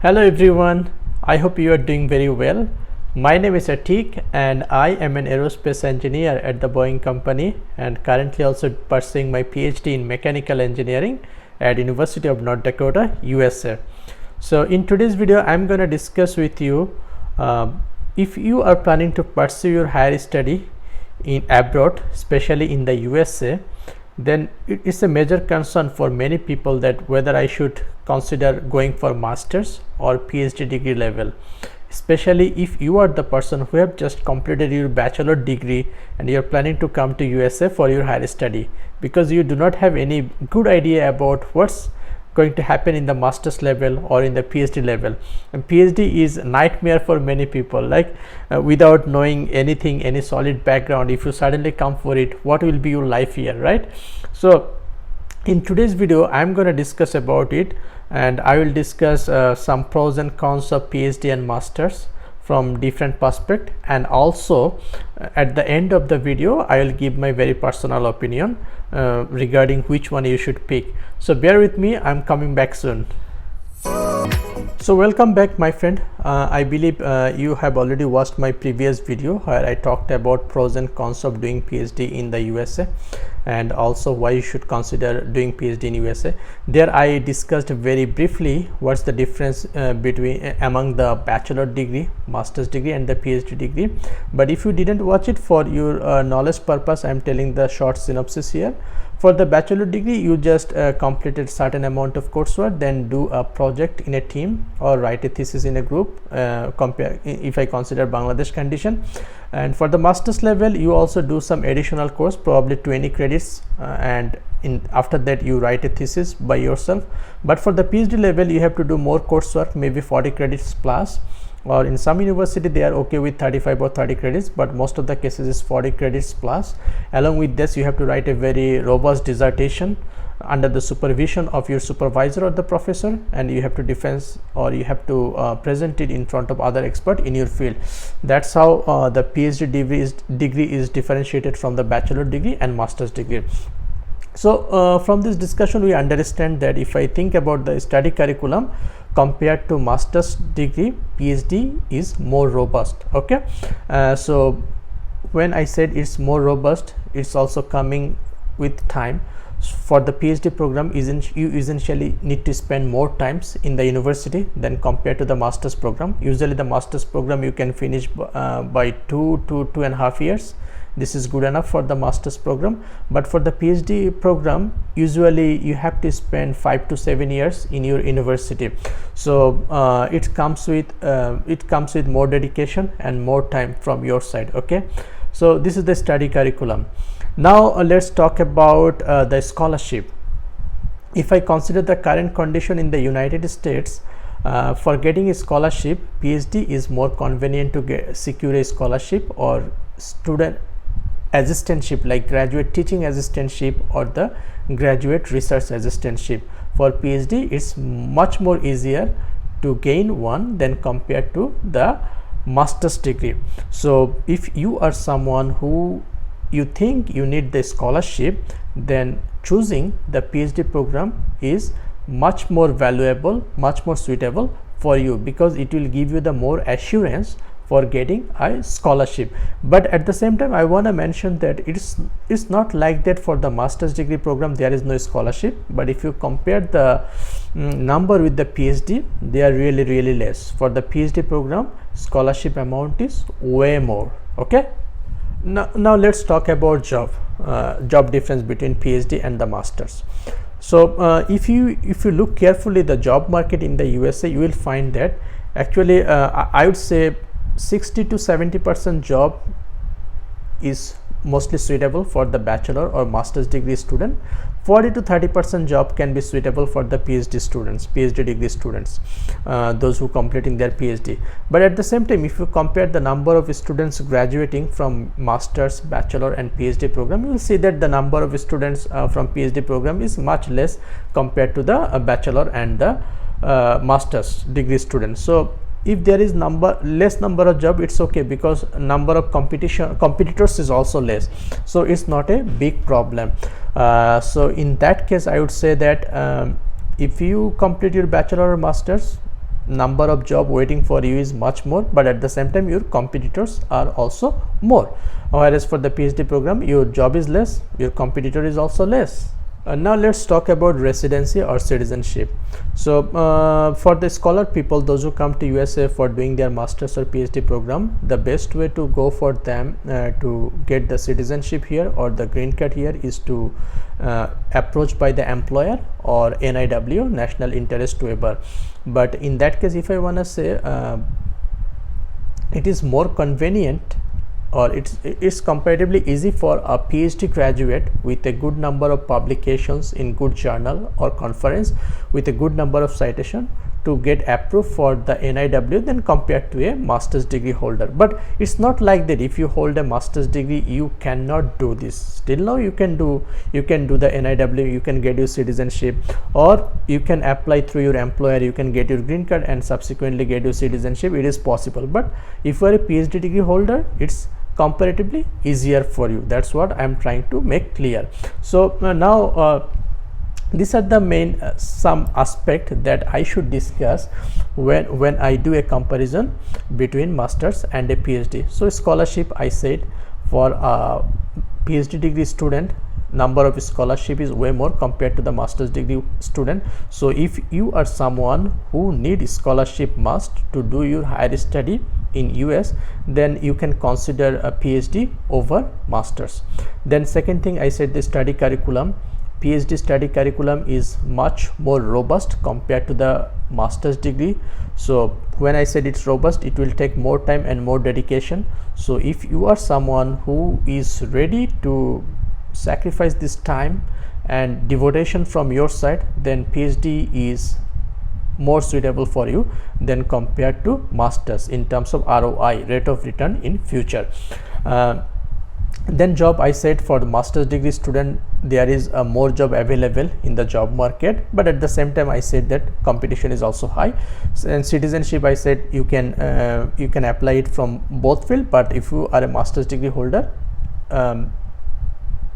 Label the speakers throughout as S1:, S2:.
S1: Hello everyone, I hope you are doing very well. My name is Atik and I am an aerospace engineer at the Boeing company and currently also pursuing my PhD in mechanical engineering at University of North Dakota, USA. So in today's video, I'm going to discuss with you if you are planning to pursue your higher study in abroad, especially in the USA, then it is a major concern for many people that whether I should consider going for master's or PhD degree level, especially if you are the person who have just completed your bachelor degree and you are planning to come to USA for your higher study, because you do not have any good idea about what's going to happen in the master's level or in the PhD level. And PhD is a nightmare for many people, like without knowing anything, any solid background, if you suddenly come for it, what will be your life here, right? So in today's video, I'm going to discuss about it, and I will discuss some pros and cons of PhD and masters from different perspectives, and also at the end of the video I will give my very personal opinion regarding which one you should pick. So bear with me, I'm coming back soon. So welcome back my friend. I believe you have already watched my previous video where I talked about pros and cons of doing PhD in the USA and also why you should consider doing PhD in USA. There I discussed very briefly what's the difference between among the bachelor degree, master's degree and the PhD degree. But if you didn't watch it, for your knowledge purpose, I am telling the short synopsis here. For the bachelor degree, you just completed certain amount of coursework, then do a project in a team or write a thesis in a group, if I consider Bangladesh condition. And for the master's level, you also do some additional course, probably 20 credits, and after that you write a thesis by yourself. But for the PhD level, you have to do more coursework, maybe 40 credits plus, or in some university they are okay with 35 or 30 credits, but most of the cases is 40 credits plus. Along with this, you have to write a very robust dissertation under the supervision of your supervisor or the professor, and you have to defend or you have to present it in front of other expert in your field. That's how the PhD degree is differentiated from the bachelor degree and master's degree. So from this discussion we understand that if I think about the study curriculum compared to master's degree, PhD is more robust. Okay, so when I said it's more robust, it's also coming with time. For the PhD program, you essentially need to spend more times in the university than compared to the master's program. Usually the master's program you can finish by 2 to 2.5 years. This is good enough for the master's program. But for the PhD program, usually you have to spend 5 to 7 years in your university. So it comes with more dedication and more time from your side. Okay, so this is the study curriculum. Now let's talk about the scholarship. If I consider the current condition in the United States, for getting a scholarship, PhD is more convenient to secure a scholarship or student assistantship, like graduate teaching assistantship or the graduate research assistantship. For PhD, it's much more easier to gain one than compared to the master's degree. So if you are someone who you think you need the scholarship, then choosing the PhD program is much more valuable, much more suitable for you, because it will give you the more assurance for getting a scholarship. But at the same time, I want to mention that it's not like that for the master's degree program there is no scholarship, but if you compare the number with the PhD, they are really less. For the PhD program, scholarship amount is way more. Okay, now let's talk about job difference between PhD and the masters. So if you look carefully the job market in the USA, you will find that actually I would say 60 to 70% job is mostly suitable for the bachelor or master's degree student. 40 to 30% job can be suitable for the PhD degree students, those who completing their PhD. But at the same time, if you compare the number of students graduating from master's, bachelor and PhD program, you will see that the number of students from PhD program is much less compared to the bachelor and the master's degree students. So if there is less number of job, it's okay, because number of competitors is also less, so it's not a big problem. So in that case, I would say that if you complete your bachelor or masters, number of job waiting for you is much more, but at the same time your competitors are also more. Whereas for the PhD program, your job is less, your competitor is also less. Now let's talk about residency or citizenship. So for the scholar people, those who come to USA for doing their master's or PhD program, the best way to go for them to get the citizenship here or the green card here is to approach by the employer or NIW, National Interest Waiver. But in that case, if I want to say it is more convenient, or it's comparatively easy for a PhD graduate with a good number of publications in good journal or conference with a good number of citation to get approved for the NIW than compared to a master's degree holder. But it's not like that. If you hold a master's degree, you cannot do this. Still now you can do the NIW, you can get your citizenship, or you can apply through your employer, you can get your green card and subsequently get your citizenship. It is possible. But if you are a PhD degree holder, it's comparatively easier for you. That's what I am trying to make clear. So now these are the main some aspect that I should discuss when I do a comparison between masters and a PhD. So scholarship, I said for a PhD degree student, number of scholarship is way more compared to the master's degree student. So if you are someone who need scholarship must to do your higher study in US, then you can consider a PhD over masters. Then second thing, I said the study curriculum. PhD study curriculum is much more robust compared to the master's degree. So when I said it's robust, it will take more time and more dedication. So if you are someone who is ready to sacrifice this time and devotion from your side, then PhD is more suitable for you than compared to masters in terms of ROI, rate of return in future. Then job, I said for the master's degree student there is a more job available in the job market, but at the same time I said that competition is also high. And citizenship, I said you can apply it from both field, but if you are a master's degree holder,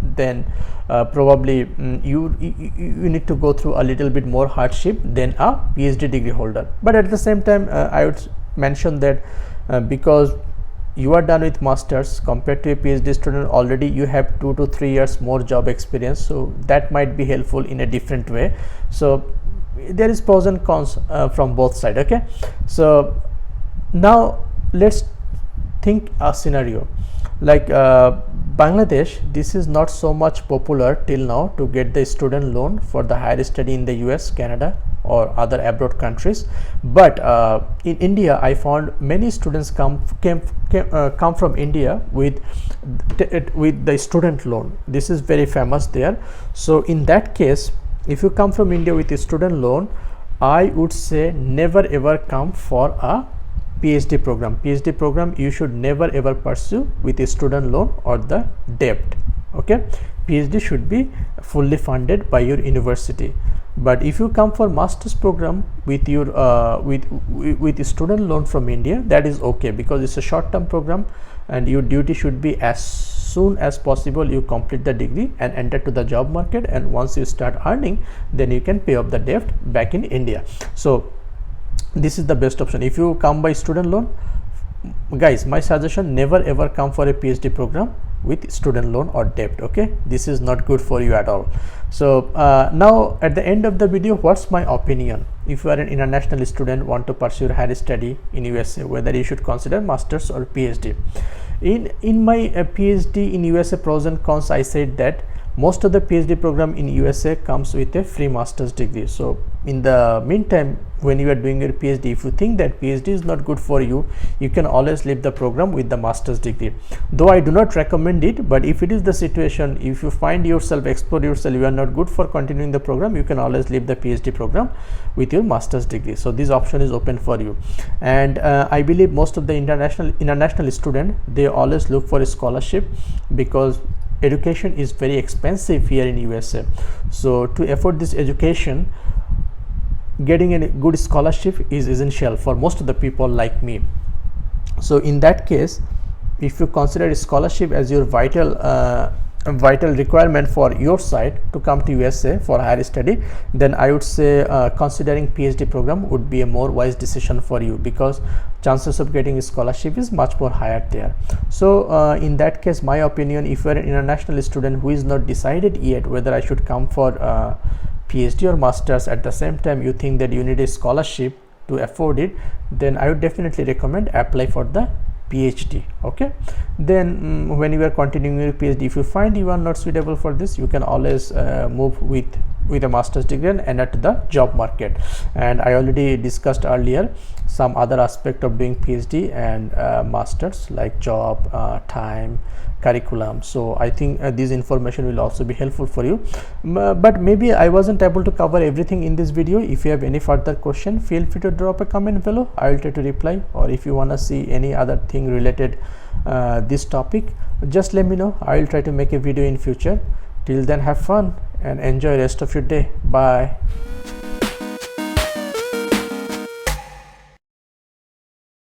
S1: then probably you need to go through a little bit more hardship than a PhD degree holder. But at the same time I would mention that because you are done with masters compared to a PhD student, already you have 2 to 3 years more job experience, so that might be helpful in a different way. So there is pros and cons from both sides. Okay, so now let's think a scenario like Bangladesh. This is not so much popular till now to get the student loan for the higher study in the US, Canada or other abroad countries, but in India I found many students come from India with the student loan. This is very famous there. So in that case, if you come from India with a student loan, I would say never ever come for a PhD program. PhD program you should never ever pursue with a student loan or the debt. Okay, PhD should be fully funded by your university. But if you come for master's program with your with student loan from India, that is okay, because it's a short-term program and your duty should be as soon as possible you complete the degree and enter to the job market, and once you start earning, then you can pay off the debt back in India. So this is the best option. If you come by student loan, guys, my suggestion, never ever come for a PhD program with student loan or debt. Okay, this is not good for you at all. So now at the end of the video, what's my opinion? If you are an international student, want to pursue higher study in USA, whether you should consider masters or PhD. In my PhD in USA pros and cons, I said that most of the PhD program in USA comes with a free master's degree. So in the meantime, when you are doing your PhD, if you think that PhD is not good for you, you can always leave the program with the master's degree. Though I do not recommend it, but if it is the situation, if you find yourself, explore yourself, you are not good for continuing the program, you can always leave the PhD program with your master's degree. So this option is open for you. And I believe most of the international student, they always look for a scholarship, because education is very expensive here in USA. So to afford this education, getting a good scholarship is essential for most of the people like me. So in that case, if you consider scholarship as your vital vital requirement for your side to come to USA for higher study, then I would say considering PhD program would be a more wise decision for you, because chances of getting a scholarship is much more higher there. So in that case, my opinion, if you are an international student who is not decided yet whether I should come for PhD or masters, at the same time you think that you need a scholarship to afford it, then I would definitely recommend apply for the PhD. Okay, then when you are continuing your PhD, if you find you are not suitable for this, you can always move with a master's degree and enter the job market. And I already discussed earlier some other aspect of doing PhD and masters, like job, time, curriculum. So I think this information will also be helpful for you, but maybe I wasn't able to cover everything in this video. If you have any further question, feel free to drop a comment below. I will try to reply, or if you want to see any other thing related this topic, just let me know. I will try to make a video in future. Till then, have fun and enjoy rest of your day. Bye.